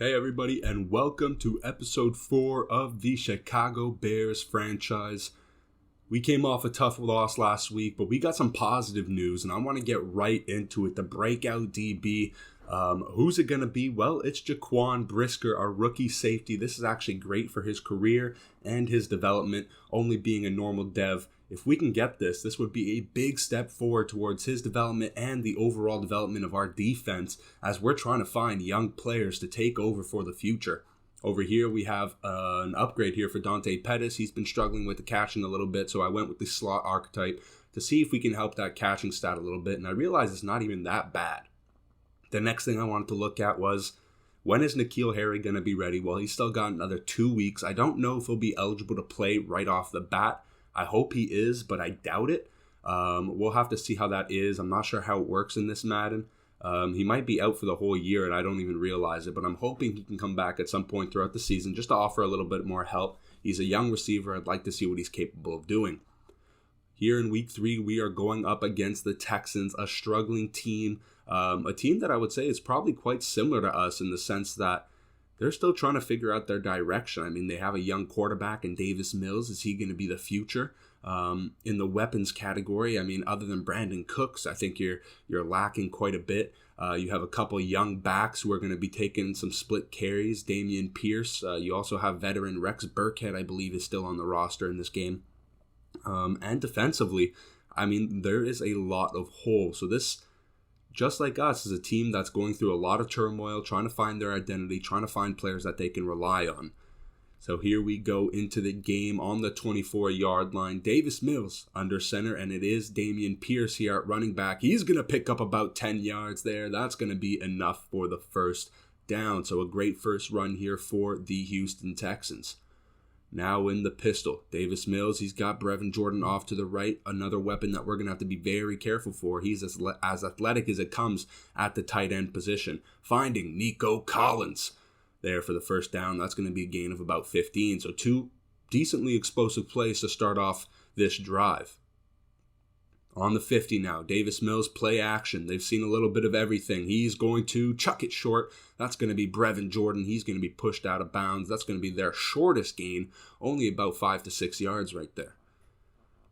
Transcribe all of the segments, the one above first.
Hey everybody, and welcome to episode 4 of the Chicago Bears franchise. We came off a tough loss last week, but we got some positive news, and I want to get right into it. The breakout DB, who's it going to be? Well, it's Jaquan Brisker, our rookie safety. This is actually great for his career and his development, only being a normal dev. If we can get this would be a big step forward towards his development and the overall development of our defense as we're trying to find young players to take over for the future. Over here, we have an upgrade here for Dante Pettis. He's been struggling with the catching a little bit, so I went with the slot archetype to see if we can help that catching stat a little bit, and I realized it's not even that bad. The next thing I wanted to look at was, when is N'Keal Harry going to be ready? Well, he's still got another 2 weeks. I don't know if he'll be eligible to play right off the bat. I hope he is, but I doubt it. We'll have to see how that is. I'm not sure how it works in this Madden. He might be out for the whole year, and I don't even realize it, but I'm hoping he can come back at some point throughout the season just to offer a little bit more help. He's a young receiver. I'd like to see what he's capable of doing. Here in week 3, we are going up against the Texans, a struggling team, a team that I would say is probably quite similar to us in the sense that they're still trying to figure out their direction. I mean, they have a young quarterback in Davis Mills. Is he going to be the future? In the weapons category, I mean, other than Brandon Cooks, I think you're lacking quite a bit. You have a couple young backs who are going to be taking some split carries. Damian Pierce. You also have veteran Rex Burkhead, I believe, is still on the roster in this game. And defensively, I mean, there is a lot of holes. So this, just like us, is a team that's going through a lot of turmoil, trying to find their identity, trying to find players that they can rely on. So here we go into the game on the 24-yard line. Davis Mills under center, and it is Damian Pierce here at running back. He's going to pick up about 10 yards there. That's going to be enough for the first down. So a great first run here for the Houston Texans. Now in the pistol, Davis Mills, he's got Brevin Jordan off to the right, another weapon that we're going to have to be very careful for. He's as athletic as it comes at the tight end position. Finding Nico Collins there for the first down. That's going to be a gain of about 15. So 2 decently explosive plays to start off this drive. On the 50 now, Davis Mills play action. They've seen a little bit of everything. He's going to chuck it short. That's going to be Brevin Jordan. He's going to be pushed out of bounds. That's going to be their shortest gain, only about 5 to 6 yards right there.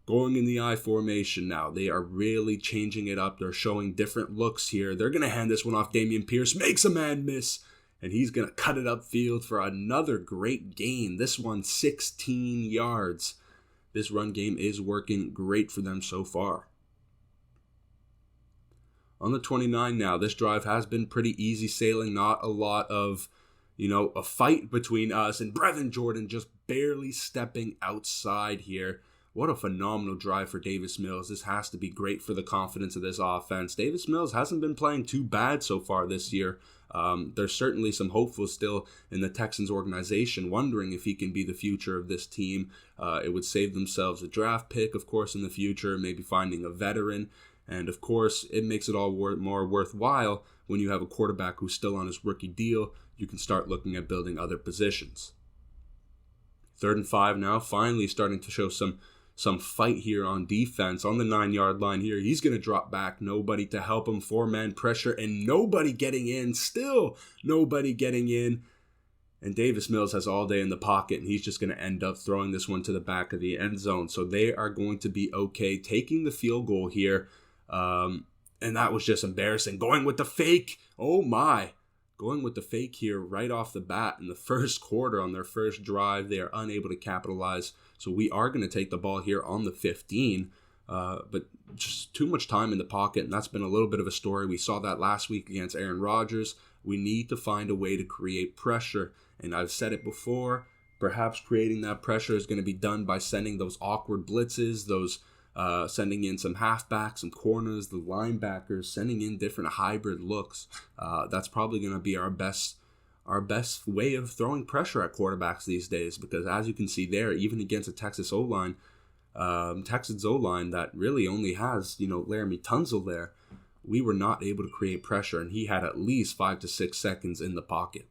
Going in the I formation now. They are really changing it up. They're showing different looks here. They're going to hand this one off. Damian Pierce makes a man miss, and he's going to cut it upfield for another great gain. This one, 16 yards. This run game is working great for them so far. On the 29 now, this drive has been pretty easy sailing. Not a lot of, a fight between us and Brevin Jordan just barely stepping outside here. What a phenomenal drive for Davis Mills. This has to be great for the confidence of this offense. Davis Mills hasn't been playing too bad so far this year. There's certainly some hopefuls still in the Texans organization, wondering if he can be the future of this team. It would save themselves a draft pick, of course, in the future, maybe finding a veteran. And of course, it makes it all more worthwhile when you have a quarterback who's still on his rookie deal. You can start looking at building other positions. 3rd and 5 now, finally starting to show some fight here on defense. On the 9-yard line here, he's going to drop back. Nobody to help him. 4-man pressure and nobody getting in. Still nobody getting in. And Davis Mills has all day in the pocket, and he's just going to end up throwing this one to the back of the end zone. So they are going to be okay taking the field goal here. And that was just embarrassing. Going with the fake. Oh my. Going with the fake here right off the bat in the first quarter on their first drive. They are unable to capitalize. So we are going to take the ball here on the 15. But just too much time in the pocket. And that's been a little bit of a story. We saw that last week against Aaron Rodgers. We need to find a way to create pressure. And I've said it before. Perhaps creating that pressure is going to be done by sending those awkward blitzes, sending in some halfbacks, some corners, the linebackers, sending in different hybrid looks. That's probably going to be our best way of throwing pressure at quarterbacks these days, because as you can see there, even against a Texas O-line that really only has, Laramie Tunsil there, we were not able to create pressure, and he had at least 5 to 6 seconds in the pocket.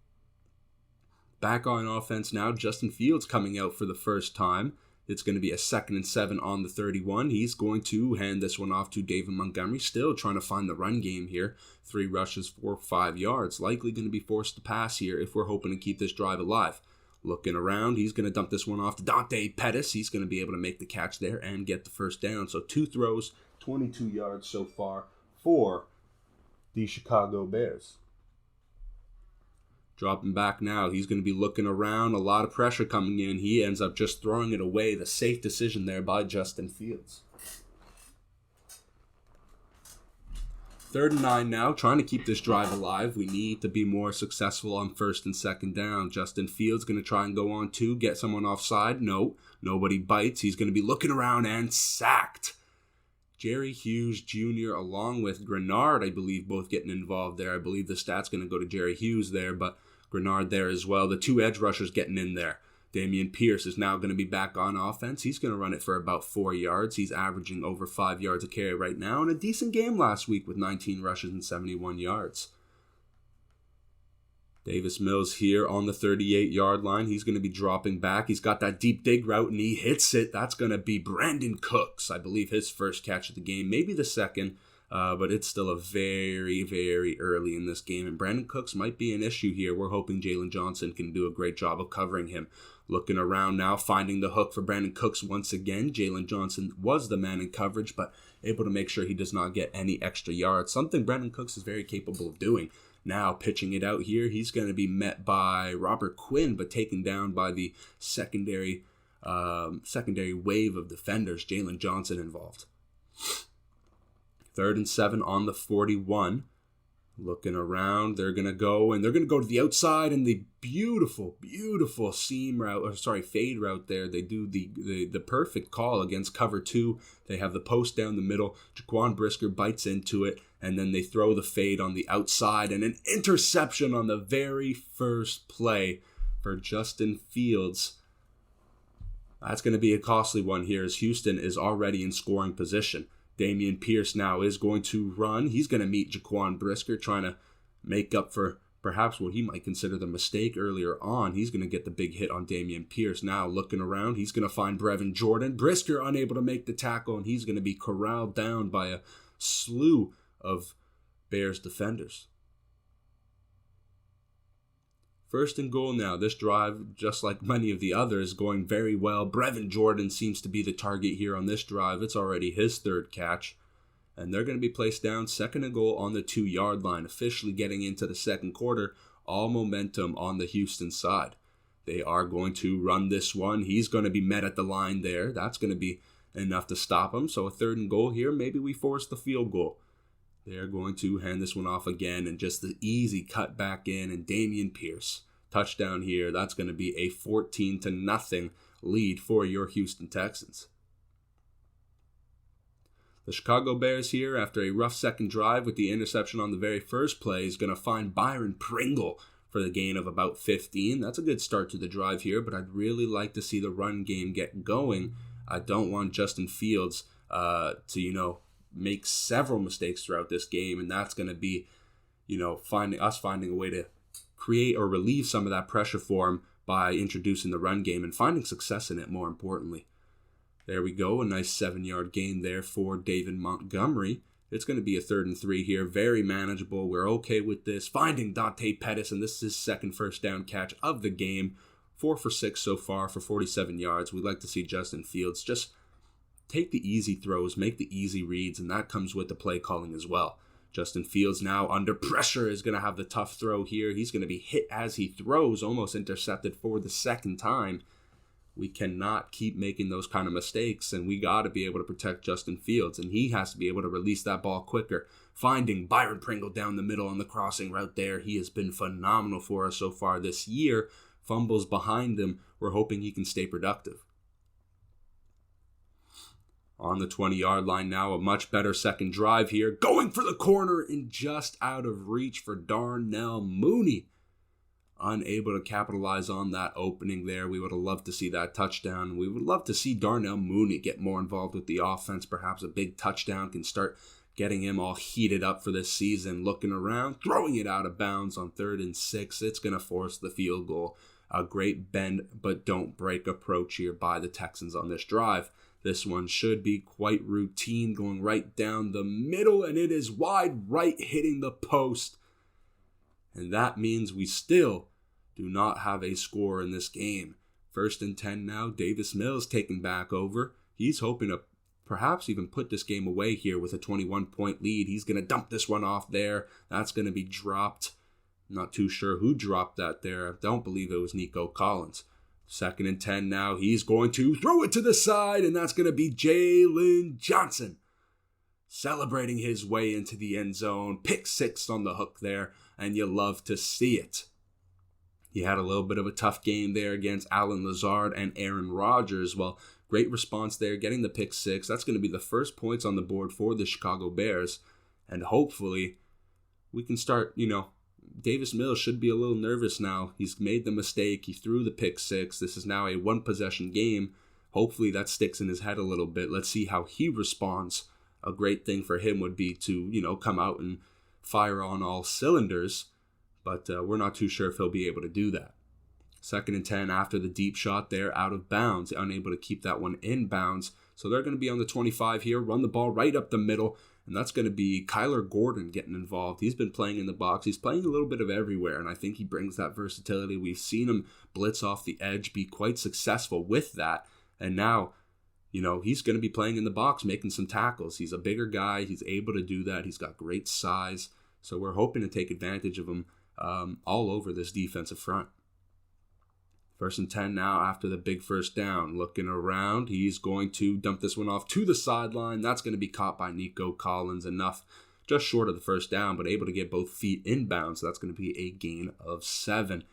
Back on offense now, Justin Fields coming out for the first time. It's going to be a 2nd and 7 on the 31. He's going to hand this one off to David Montgomery, still trying to find the run game here. 3 rushes for 5 yards. Likely going to be forced to pass here if we're hoping to keep this drive alive. Looking around, he's going to dump this one off to Dante Pettis. He's going to be able to make the catch there and get the first down. So 2 throws, 22 yards so far for the Chicago Bears. Dropping back now, he's going to be looking around. A lot of pressure coming in. He ends up just throwing it away. The safe decision there by Justin Fields. 3rd and 9 now, trying to keep this drive alive. We need to be more successful on 1st and 2nd down. Justin Fields going to try and go on 2, get someone offside. No, nobody bites. He's going to be looking around and sacked. Jerry Hughes Jr. along with Grenard, I believe, both getting involved there. I believe the stat's going to go to Jerry Hughes there, but Grenard there as well. The 2 edge rushers getting in there. Damian Pierce is now going to be back on offense. He's going to run it for about 4 yards. He's averaging over 5 yards a carry right now, and a decent game last week with 19 rushes and 71 yards. Davis Mills here on the 38-yard line. He's going to be dropping back. He's got that deep dig route, and he hits it. That's going to be Brandon Cooks, I believe his first catch of the game, maybe the second, but it's still a very, very early in this game, and Brandon Cooks might be an issue here. We're hoping Jalen Johnson can do a great job of covering him. Looking around now, finding the hook for Brandon Cooks once again. Jalen Johnson was the man in coverage, but able to make sure he does not get any extra yards, something Brandon Cooks is very capable of doing. Now pitching it out here, he's going to be met by Robert Quinn, but taken down by the secondary wave of defenders. Jalen Johnson involved. 3rd and 7 on the 41. Looking around, they're going to go to the outside, and the beautiful fade route there. They do the perfect call against cover 2. They have the post down the middle. Jaquan Brisker bites into it, and then they throw the fade on the outside, and an interception on the very first play for Justin Fields. That's going to be a costly one here, as Houston is already in scoring position. Damian Pierce now is going to run. He's going to meet Jaquan Brisker, trying to make up for perhaps what he might consider the mistake earlier on. He's going to get the big hit on Damian Pierce. Now looking around, he's going to find Brevin Jordan. Brisker unable to make the tackle, and he's going to be corralled down by a slew of Bears defenders. 1st and goal now. This drive, just like many of the others, going very well. Brevin Jordan seems to be the target here on this drive. It's already his 3rd catch. And they're going to be placed down 2nd and goal on the 2-yard line, officially getting into the 2nd quarter. All momentum on the Houston side. They are going to run this one. He's going to be met at the line there. That's going to be enough to stop him. So a 3rd and goal here. Maybe we force the field goal. They're going to hand this one off again, and just the easy cut back in, and Damian Pierce. Touchdown here. That's going to be a 14-0 lead for your Houston Texans. The Chicago Bears here, after a rough second drive with the interception on the very first play, is going to find Byron Pringle for the gain of about 15. That's a good start to the drive here, but I'd really like to see the run game get going. I don't want Justin Fields to, make several mistakes throughout this game, and that's going to be, finding a way to create or relieve some of that pressure for him by introducing the run game and finding success in it, more importantly. There we go, a nice 7-yard gain there for David Montgomery. It's going to be a 3rd and 3 here, very manageable. We're okay with this. Finding Dante Pettis, and this is his 2nd first down catch of the game. 4 for 6 so far for 47 yards. We'd like to see Justin Fields just take the easy throws, make the easy reads, and that comes with the play calling as well. Justin Fields now under pressure is going to have the tough throw here. He's going to be hit as he throws, almost intercepted for the 2nd time. We cannot keep making those kind of mistakes, and we got to be able to protect Justin Fields, and he has to be able to release that ball quicker. Finding Byron Pringle down the middle on the crossing route there. He has been phenomenal for us so far this year. Fumbles behind him. We're hoping he can stay productive. On the 20-yard line now, a much better second drive here. Going for the corner and just out of reach for Darnell Mooney. Unable to capitalize on that opening there. We would have loved to see that touchdown. We would love to see Darnell Mooney get more involved with the offense. Perhaps a big touchdown can start getting him all heated up for this season. Looking around, throwing it out of bounds on 3rd and 6. It's going to force the field goal. A great bend but don't break approach here by the Texans on this drive. This one should be quite routine, going right down the middle, and it is wide right, hitting the post. And that means we still do not have a score in this game. 1st and 10 now, Davis Mills taking back over. He's hoping to perhaps even put this game away here with a 21-point lead. He's going to dump this one off there. That's going to be dropped. Not too sure who dropped that there. I don't believe it was Nico Collins. 2nd and 10 now. He's going to throw it to the side, and that's going to be Jalen Johnson celebrating his way into the end zone. Pick 6 on the hook there, and you love to see it. He had a little bit of a tough game there against Alan Lazard and Aaron Rodgers. Well, great response there, getting the pick 6. That's going to be the first points on the board for the Chicago Bears. And hopefully we can start, Davis Mills should be a little nervous now. He's made the mistake. He threw the pick 6. This is now a one-possession game. Hopefully that sticks in his head a little bit. Let's see how he responds. A great thing for him would be to, come out and fire on all cylinders. But we're not too sure if he'll be able to do that. 2nd and 10 after the deep shot there, out of bounds. Unable to keep that one in bounds. So they're going to be on the 25 here. Run the ball right up the middle. And that's going to be Kyler Gordon getting involved. He's been playing in the box. He's playing a little bit of everywhere, and I think he brings that versatility. We've seen him blitz off the edge, be quite successful with that. And now, he's going to be playing in the box, making some tackles. He's a bigger guy. He's able to do that. He's got great size. So we're hoping to take advantage of him all over this defensive front. 1st and 10 now after the big first down. Looking around, he's going to dump this one off to the sideline. That's going to be caught by Nico Collins. Enough, just short of the first down, but able to get both feet inbound. So that's going to be a gain of 7.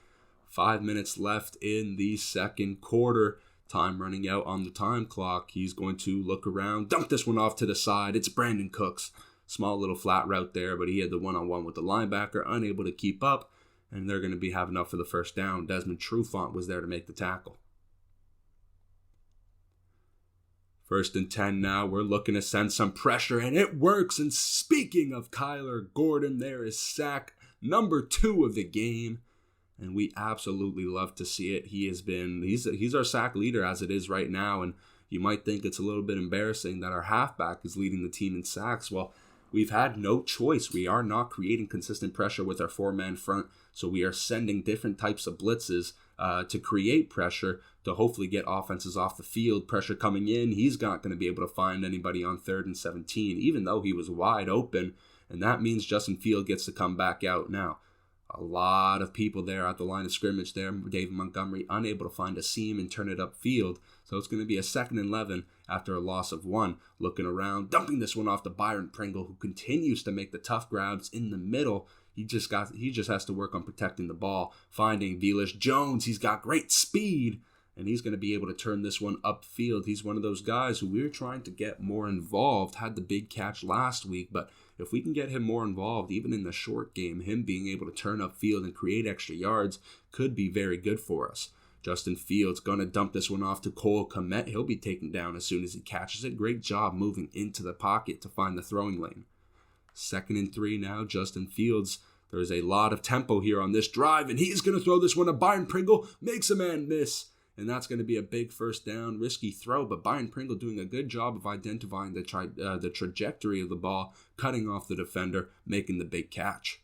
5 minutes left in the second quarter. Time running out on the time clock. He's going to look around, dump this one off to the side. It's Brandon Cooks. Small little flat route there, but he had the one-on-one with the linebacker, unable to keep up. And they're going to be having up for the first down. Desmond Trufant was there to make the tackle. 1st and 10 now. We're looking to send some pressure, and it works. And speaking of Kyler Gordon, there is sack number 2 of the game. And we absolutely love to see it. He's our sack leader as it is right now. And you might think it's a little bit embarrassing that our halfback is leading the team in sacks. Well, we've had no choice. We are not creating consistent pressure with our 4-man front. So we are sending different types of blitzes to create pressure to hopefully get offenses off the field. Pressure coming in. He's not going to be able to find anybody on 3rd and 17, even though he was wide open. And that means Justin Field gets to come back out now. A lot of people there at the line of scrimmage there. David Montgomery unable to find a seam and turn it upfield. So it's going to be a 2nd and 11 after a loss of 1. Looking around, dumping this one off to Byron Pringle, who continues to make the tough grabs in the middle. He just has to work on protecting the ball. Finding Velus Jones. He's got great speed, and he's going to be able to turn this one upfield. He's one of those guys who we're trying to get more involved. Had the big catch last week, but if we can get him more involved, even in the short game, him being able to turn upfield and create extra yards could be very good for us. Justin Fields going to dump this one off to Cole Kmet. He'll be taken down as soon as he catches it. Great job moving into the pocket to find the throwing lane. 2nd and 3 now. Justin Fields. There's a lot of tempo here on this drive, and he's going to throw this one to Byron Pringle. Makes a man miss, and that's going to be a big first down. Risky throw, but Byron Pringle doing a good job of identifying the trajectory of the ball, cutting off the defender, making the big catch.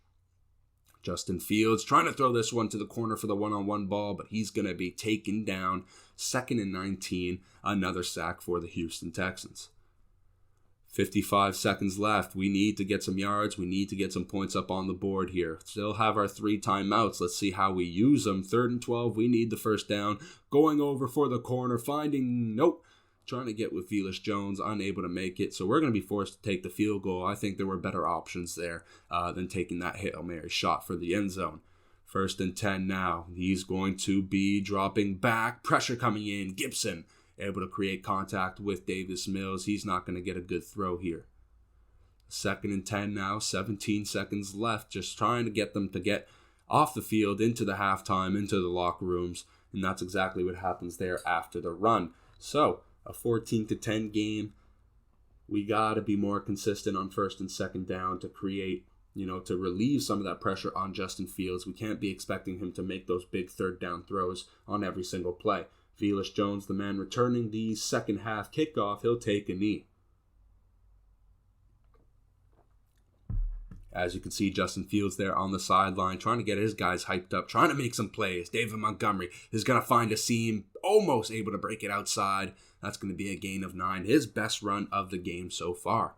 Justin Fields trying to throw this one to the corner for the one-on-one ball, but he's going to be taken down. 2nd and 19, another sack for the Houston Texans. 55 seconds left. We need to get some yards. We need to get some points up on the board here. Still have our 3 timeouts. Let's see how we use them. 3rd and 12. We need the first down. Going over for the corner. Trying to get with Velus Jones. Unable to make it. So we're going to be forced to take the field goal. I think there were better options there than taking that Hail Mary shot for the end zone. 1st and 10 now. He's going to be dropping back. Pressure coming in. Gibson able to create contact with Davis Mills. He's not going to get a good throw here. 2nd and 10 now, 17 seconds left. Just trying to get them to get off the field, into the halftime, into the locker rooms. And that's exactly what happens there after the run. So, a 14-10 game. We got to be more consistent on 1st and 2nd down to create to relieve some of that pressure on Justin Fields. We can't be expecting him to make those big third down throws on every single play. Velus Jones, the man returning the second half kickoff, he'll take a knee. As you can see, Justin Fields there on the sideline, trying to get his guys hyped up, trying to make some plays. David Montgomery is going to find a seam, almost able to break it outside. That's going to be a gain of 9, his best run of the game so far.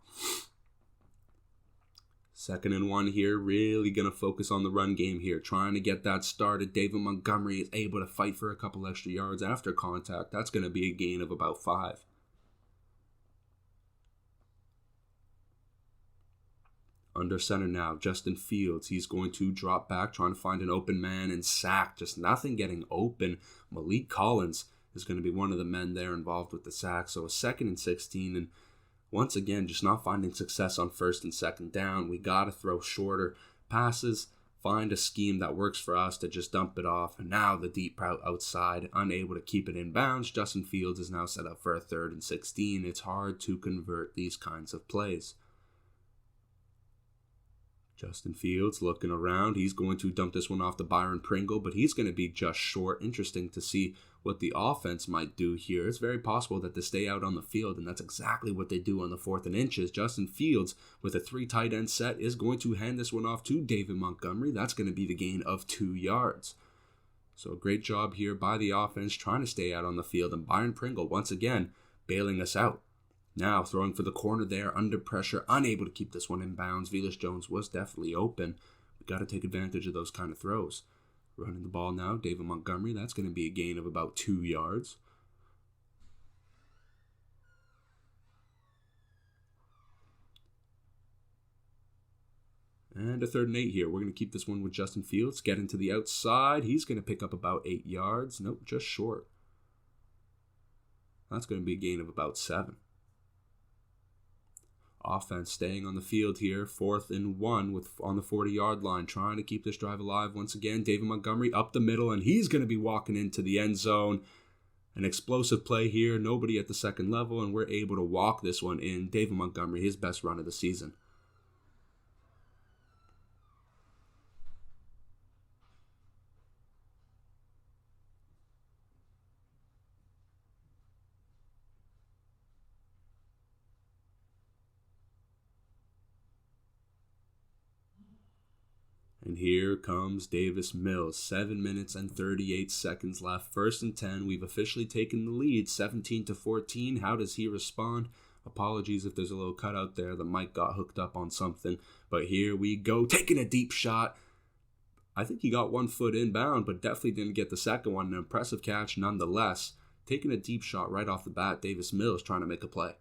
2nd and 1 here, really going to focus on the run game here, trying to get that started. David Montgomery is able to fight for a couple extra yards after contact. That's going to be a gain of about 5. Under center now, Justin Fields. He's going to drop back, trying to find an open man and sack. Just nothing getting open. Malik Collins is going to be one of the men there involved with the sack. So a 2nd and 16, and once again, just not finding success on 1st and 2nd down. We got to throw shorter passes, find a scheme that works for us to just dump it off. And now the deep route outside, unable to keep it in bounds. Justin Fields is now set up for a 3rd and 16. It's hard to convert these kinds of plays. Justin Fields looking around. He's going to dump this one off to Byron Pringle, but he's going to be just short. Interesting to see what the offense might do here. It's very possible that they stay out on the field, and that's exactly what they do on the 4th and inches. Justin Fields, with a 3 tight end set, is going to hand this one off to David Montgomery. That's going to be the gain of 2 yards. So a great job here by the offense, trying to stay out on the field, and Byron Pringle, once again, bailing us out. Now throwing for the corner there, under pressure, unable to keep this one in bounds. Velus Jones was definitely open. We got to take advantage of those kind of throws. Running the ball now, David Montgomery. That's going to be a gain of about 2 yards. And a 3rd and 8 here. We're going to keep this one with Justin Fields. Getting to the outside. He's going to pick up about 8 yards. Nope, just short. That's going to be a gain of about 7. Offense staying on the field here, 4th and 1 on the 40-yard line, trying to keep this drive alive. Once again, David Montgomery up the middle, and he's going to be walking into the end zone. An explosive play here, nobody at the 2nd level, and we're able to walk this one in. David Montgomery, his best run of the season. And here comes Davis Mills. 7 minutes and 38 seconds left. 1st and 10. We've officially taken the lead, 17-14. How does he respond? Apologies if there's a little cutout there. The mic got hooked up on something. But here we go, taking a deep shot. I think he got 1 foot inbound, but definitely didn't get the second one. An impressive catch nonetheless. Taking a deep shot right off the bat. Davis Mills trying to make a play.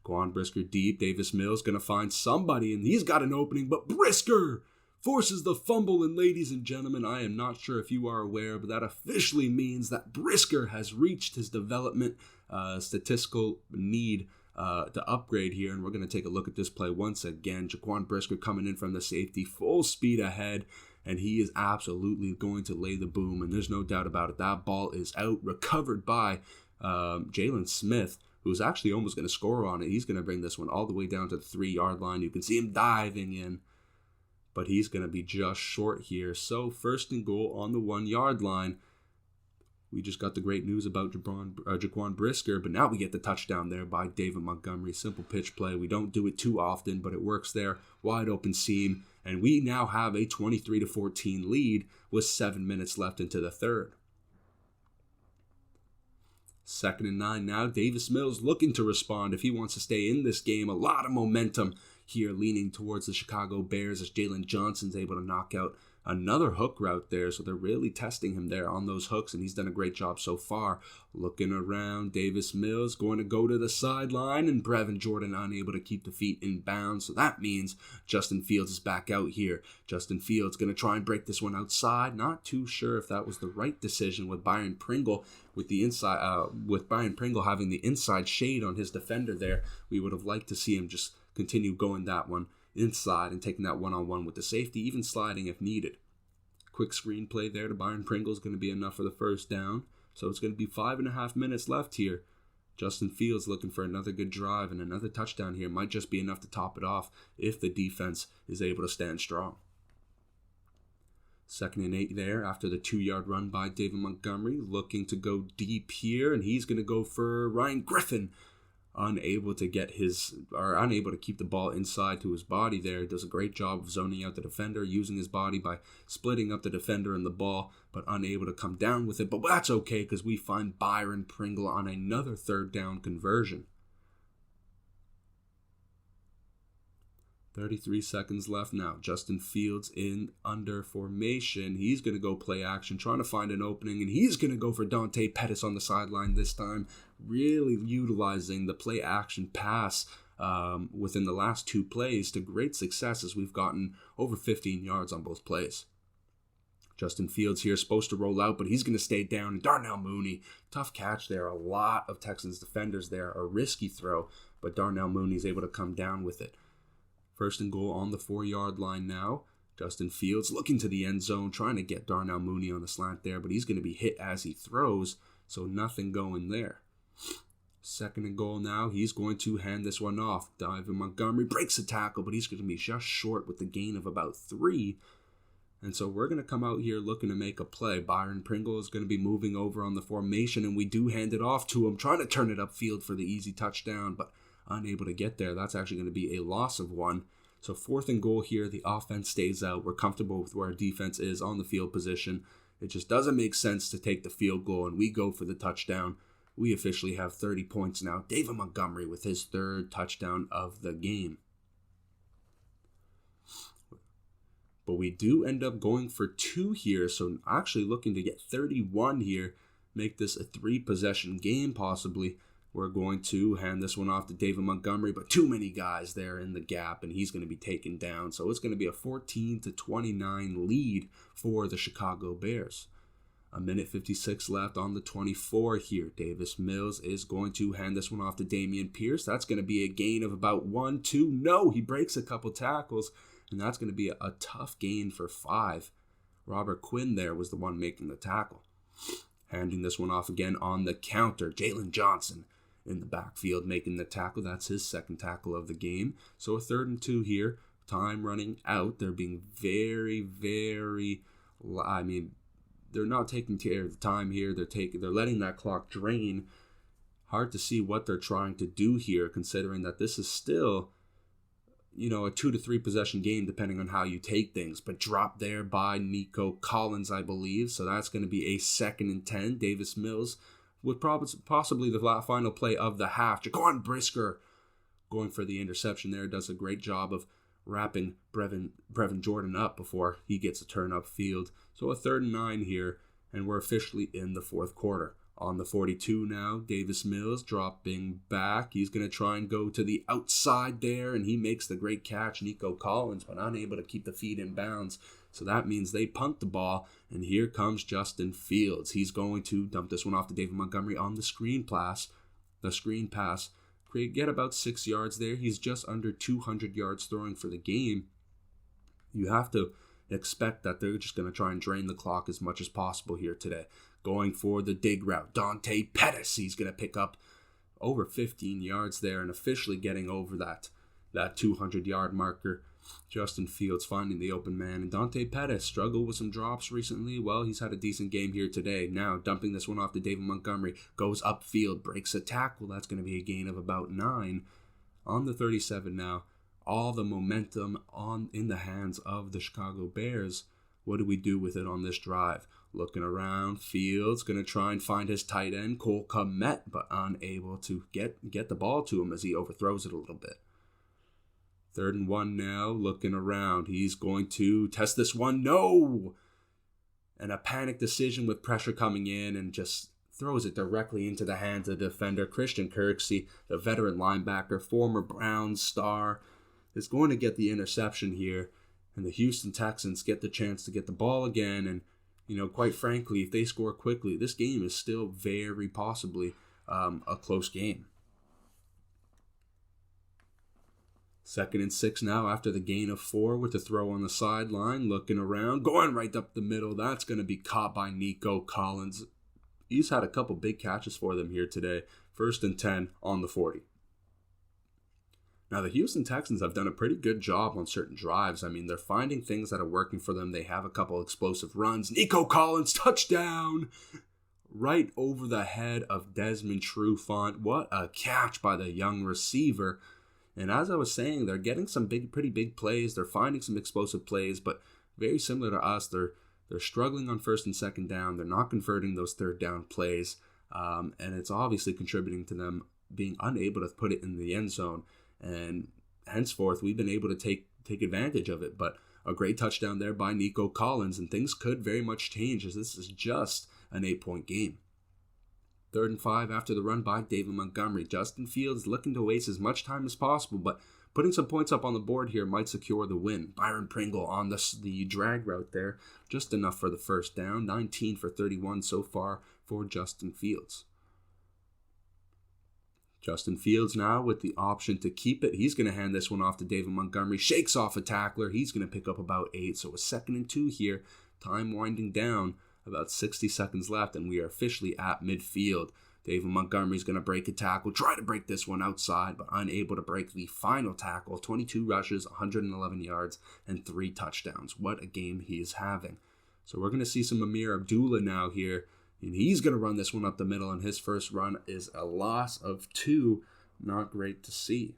Jaquan Brisker deep. Davis Mills going to find somebody, and he's got an opening, but Brisker forces the fumble. And ladies and gentlemen, I am not sure if you are aware, but that officially means that Brisker has reached his development statistical need to upgrade here. And we're going to take a look at this play once again. Jaquan Brisker coming in from the safety, full speed ahead, and he is absolutely going to lay the boom. And there's no doubt about it. That ball is out, recovered by Jalen Smith, who's actually almost going to score on it. He's going to bring this one all the way down to the 3-yard line. You can see him diving in, but he's going to be just short here. So 1st and goal on the 1-yard line. We just got the great news about Jaquan Brisker, but now we get the touchdown there by David Montgomery. Simple pitch play. We don't do it too often, but it works there. Wide open seam, and we now have a 23-14 lead with 7 minutes left into the 3rd. 2nd and 9 now. Davis Mills looking to respond if he wants to stay in this game. A lot of momentum here leaning towards the Chicago Bears as Jalen Johnson's able to knock out another hook route there. So they're really testing him there on those hooks, and he's done a great job so far. Looking around, Davis Mills going to go to the sideline, and Brevin Jordan unable to keep the feet in bounds. So that means Justin Fields is back out here. Justin Fields going to try and break this one outside. Not too sure if that was the right decision with Byron Pringle with the inside, with Byron Pringle having the inside shade on his defender there. We would have liked to see him just continue going that one inside and taking that one-on-one with the safety, even sliding if needed. Quick screen play there to Byron Pringle is going to be enough for the 1st down. So it's going to be 5.5 minutes left here. Justin Fields looking for another good drive, and another touchdown here might just be enough to top it off if the defense is able to stand strong. 2nd and 8 there after the 2-yard run by David Montgomery, looking to go deep here, and he's going to go for Ryan Griffin. Unable to keep the ball inside to his body there. Does a great job of zoning out the defender, using his body by splitting up the defender and the ball, but unable to come down with it. But that's okay, because we find Byron Pringle on another 3rd down conversion. 33 seconds left now. Justin Fields in under formation. He's going to go play action, trying to find an opening, and he's going to go for Dante Pettis on the sideline this time, really utilizing the play action pass within the last 2 plays to great success, as we've gotten over 15 yards on both plays. Justin Fields here is supposed to roll out, but he's going to stay down. And Darnell Mooney, tough catch there. A lot of Texans defenders there. A risky throw, but Darnell Mooney is able to come down with it. 1st and goal on the 4-yard line now. Justin Fields looking to the end zone, trying to get Darnell Mooney on the slant there, but he's going to be hit as he throws, so nothing going there. 2nd and goal now. He's going to hand this one off. David Montgomery breaks the tackle, but he's going to be just short with the gain of about 3. And so we're going to come out here looking to make a play. Byron Pringle is going to be moving over on the formation, and we do hand it off to him, trying to turn it upfield for the easy touchdown, but unable to get there. That's actually going to be a loss of 1. So 4th and goal here. The offense stays out. We're comfortable with where our defense is on the field position. It just doesn't make sense to take the field goal, and we go for the touchdown. We officially have 30 points now. David Montgomery with his 3rd touchdown of the game. But we do end up going for 2 here, so actually looking to get 31 here, make this a 3-possession game possibly. We're going to hand this one off to David Montgomery, but too many guys there in the gap, and he's going to be taken down. So it's going to be a 14-29 lead for the Chicago Bears. 1:56 left on the 24 here. Davis Mills is going to hand this one off to Dameon Pierce. That's going to be a gain of about 1, 2. No, he breaks a couple tackles, and that's going to be a tough gain for 5. Robert Quinn there was the one making the tackle. Handing this one off again on the counter. Jalen Johnson in the backfield making the tackle. That's his 2nd tackle of the game. So a 3rd and 2 here. Time running out. They're being very, they're not taking care of the time here. They're letting that clock drain. Hard to see what they're trying to do here, considering that this is still, a 2 to 3 possession game, depending on how you take things. But dropped there by Nico Collins, I believe. So that's going to be a 2nd and 10. Davis Mills with possibly the final play of the half. Jaquan Brisker going for the interception there. Does a great job of wrapping Brevin Jordan up before he gets a turn upfield. So a 3rd and 9 here, and we're officially in the 4th quarter. On the 42 now, Davis Mills dropping back. He's going to try and go to the outside there, and he makes the great catch, Nico Collins, but unable to keep the feet in bounds. So that means they punt the ball, and here comes Justin Fields. He's going to dump this one off to David Montgomery on the screen pass. Get about 6 yards there. He's just under 200 yards throwing for the game. You have to expect that they're just going to try and drain the clock as much as possible here today. Going for the dig route. Dante Pettis, he's going to pick up over 15 yards there and officially getting over that 200-yard marker. Justin Fields finding the open man. And Dante Pettis struggled with some drops recently. Well, he's had a decent game here today. Now dumping this one off to David Montgomery. Goes upfield, breaks a tackle. That's going to be a gain of about 9. On the 37 now. All the momentum in the hands of the Chicago Bears. What do we do with it on this drive? Looking around, Fields going to try and find his tight end, Cole Kmet, but unable to get the ball to him as he overthrows it a little bit. 3rd and 1 now, looking around. He's going to test this one. No! And a panic decision with pressure coming in and just throws it directly into the hands of the defender. Christian Kirksey, the veteran linebacker, former Browns star, is going to get the interception here. And the Houston Texans get the chance to get the ball again. And, quite frankly, if they score quickly, this game is still very possibly a close game. 2nd and 6 now after the gain of 4 with the throw on the sideline. Looking around, going right up the middle. That's going to be caught by Nico Collins. He's had a couple big catches for them here today. 1st and 10 on the 40. Now, the Houston Texans have done a pretty good job on certain drives. I mean, they're finding things that are working for them. They have a couple explosive runs. Nico Collins, touchdown! Right over the head of Desmond Trufant. What a catch by the young receiver. And as I was saying, they're getting some pretty big plays. They're finding some explosive plays, but very similar to us, they're struggling on 1st and 2nd down. They're not converting those 3rd down plays, and it's obviously contributing to them being unable to put it in the end zone. And henceforth, we've been able to take advantage of it. But a great touchdown there by Nico Collins, and things could very much change as this is just an 8-point game. 3rd and 5 after the run by David Montgomery. Justin Fields looking to waste as much time as possible, but putting some points up on the board here might secure the win. Byron Pringle on the drag route there. Just enough for the 1st down. 19 for 31 so far for Justin Fields. Justin Fields now with the option to keep it. He's going to hand this one off to David Montgomery. Shakes off a tackler. He's going to pick up about 8. So a 2nd and 2 here. Time winding down. About 60 seconds left, and we are officially at midfield. David Montgomery's going to break a tackle, try to break this one outside, but unable to break the final tackle. 22 rushes, 111 yards, and 3 touchdowns. What a game he is having. So we're going to see some Amir Abdullah now here, and he's going to run this one up the middle, and his first run is a loss of 2. Not great to see.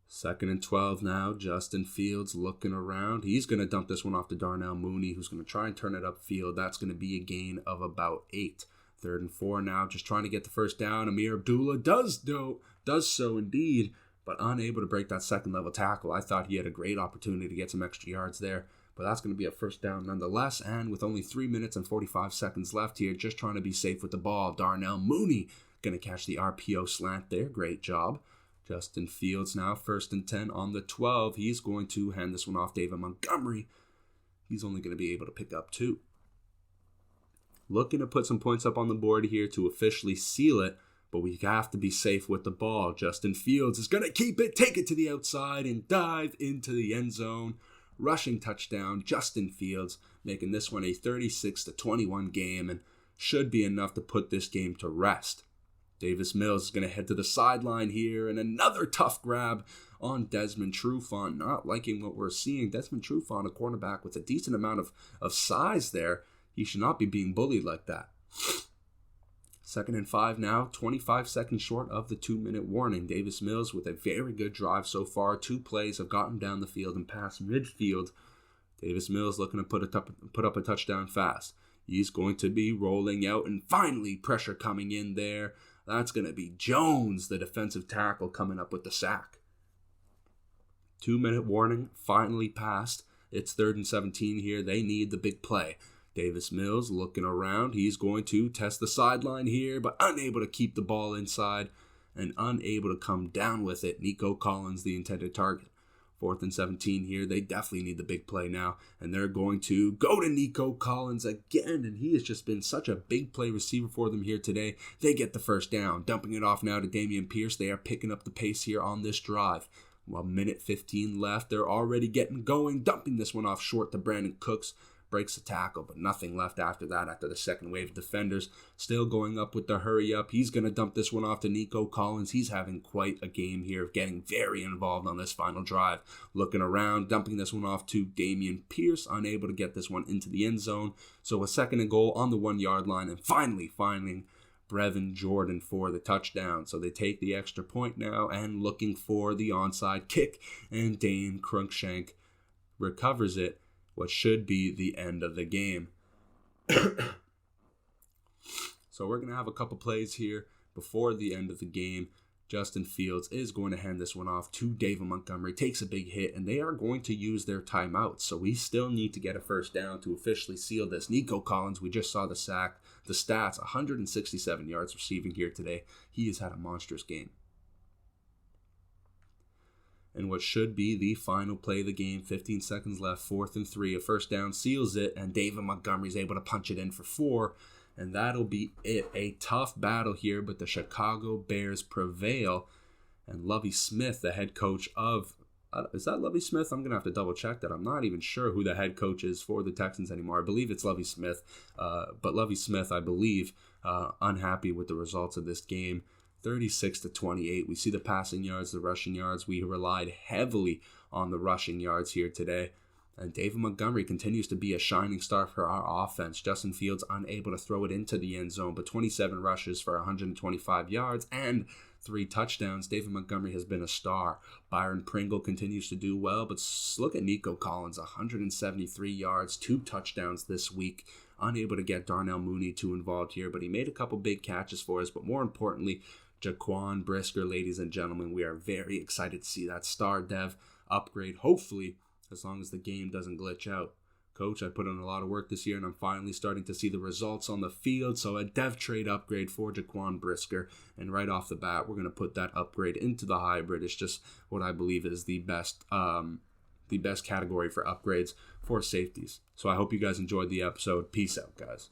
2nd and 12 now. Justin Fields looking around. He's going to dump this one off to Darnell Mooney, who's going to try and turn it upfield. That's going to be a gain of about 8. 3rd and 4 now. Just trying to get the 1st down. Amir Abdullah does so indeed, but unable to break that 2nd level tackle. I thought he had a great opportunity to get some extra yards there, but that's going to be a 1st down nonetheless. And with only 3 minutes and 45 seconds left here, just trying to be safe with the ball. Darnell Mooney going to catch the RPO slant there. Great job. Justin Fields now, 1st and 10 on the 12. He's going to hand this one off David Montgomery. He's only going to be able to pick up 2. Looking to put some points up on the board here to officially seal it, but we have to be safe with the ball. Justin Fields is going to keep it, take it to the outside, and dive into the end zone. Rushing touchdown, Justin Fields, making this one a 36-21 game, and should be enough to put this game to rest. Davis Mills is going to head to the sideline here, and another tough grab on Desmond Trufant. Not liking what we're seeing. Desmond Trufant, a cornerback with a decent amount of size there. He should not be being bullied like that. 2nd and 5 now, 25 seconds short of the 2-minute warning. Davis Mills with a very good drive so far. 2 plays have gotten down the field and past midfield. Davis Mills looking to put up a touchdown fast. He's going to be rolling out, and finally pressure coming in there. That's going to be Jones, the defensive tackle, coming up with the sack. 2-minute warning finally passed. It's 3rd and 17 here. They need the big play. Davis Mills looking around. He's going to test the sideline here, but unable to keep the ball inside and unable to come down with it. Nico Collins, the intended target. 4th and 17 here. They definitely need the big play now, and they're going to go to Nico Collins again, and he has just been such a big play receiver for them here today. They get the 1st down. Dumping it off now to Dameon Pierce. They are picking up the pace here on this drive. Well, minute 15 left. They're already getting going. Dumping this one off short to Brandon Cooks. Breaks a tackle, but nothing left after that, after the second wave of defenders. Still going up with the hurry up. He's going to dump this one off to Nico Collins. He's having quite a game here, getting very involved on this final drive. Looking around, dumping this one off to Dameon Pierce, unable to get this one into the end zone. So a 2nd and goal on the 1-yard line, and finally finding Brevin Jordan for the touchdown. So they take the extra point now and looking for the onside kick, and Dane Cruikshank recovers it. What should be the end of the game. So we're going to have a couple plays here before the end of the game. Justin Fields is going to hand this one off to David Montgomery. Takes a big hit, and they are going to use their timeouts. So we still need to get a 1st down to officially seal this. Nico Collins, we just saw the sack. The stats, 167 yards receiving here today. He has had a monstrous game. And what should be the final play of the game, 15 seconds left, 4th and 3. A 1st down seals it, and David Montgomery's able to punch it in for 4. And that'll be it. A tough battle here, but the Chicago Bears prevail. And Lovie Smith, the head coach of Is that Lovie Smith? I'm going to have to double check that. I'm not even sure who the head coach is for the Texans anymore. I believe it's Lovie Smith. But Lovie Smith, I believe, unhappy with the results of this game. 36-28. We see the passing yards, the rushing yards. We relied heavily on the rushing yards here today. And David Montgomery continues to be a shining star for our offense. Justin Fields unable to throw it into the end zone, but 27 rushes for 125 yards and 3 touchdowns. David Montgomery has been a star. Byron Pringle continues to do well, but look at Nico Collins, 173 yards, 2 touchdowns this week. Unable to get Darnell Mooney too involved here, but he made a couple big catches for us. But more importantly, Jaquan Brisker, ladies and gentlemen, we are very excited to see that star dev upgrade, hopefully, as long as the game doesn't glitch out. Coach, I put in a lot of work this year, and I'm finally starting to see the results on the field. So a dev trade upgrade for Jaquan Brisker. And right off the bat, we're going to put that upgrade into the hybrid. It's just what I believe is the best category for upgrades for safeties. So I hope you guys enjoyed the episode. Peace out, guys.